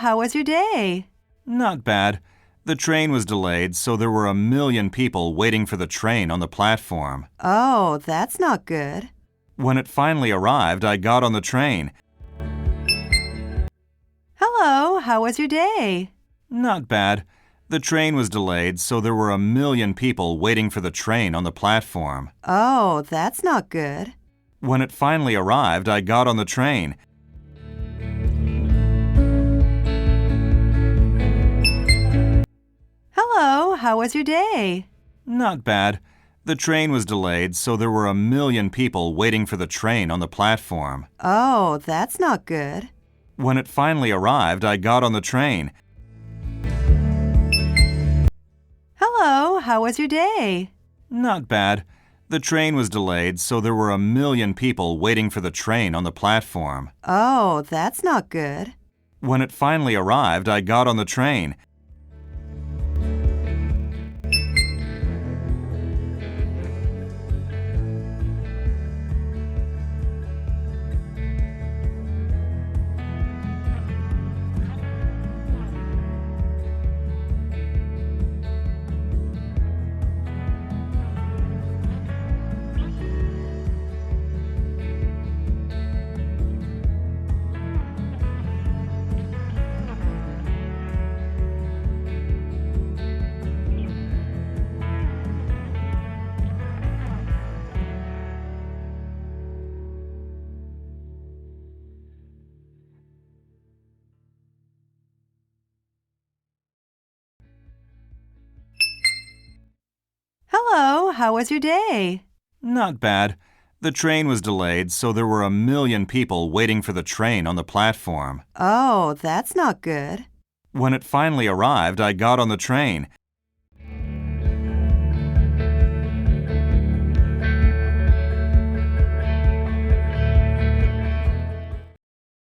how was your day? Not bad. The train was delayed, so there were a million people waiting for the train on the platform. Oh, that's not good. When it finally arrived, I got on the train. Hello, how was your day? Not bad. The train was delayed, so there were a million people waiting for the train on the platform. Oh, that's not good. When it finally arrived, I got on the train. Hello, how was your day? Not bad. The train was delayed, so there were a million people waiting for the train on the platform. Oh, that's not good. When it finally arrived, I got on the train. Hello, how was your day? Not bad. The train was delayed, so there were a million people waiting for the train on the platform. Oh, that's not good. When it finally arrived, I got on the train. Hello, how was your day? Not bad. The train was delayed, so there were a million people waiting for the train on the platform. Oh, that's not good. When it finally arrived, I got on the train.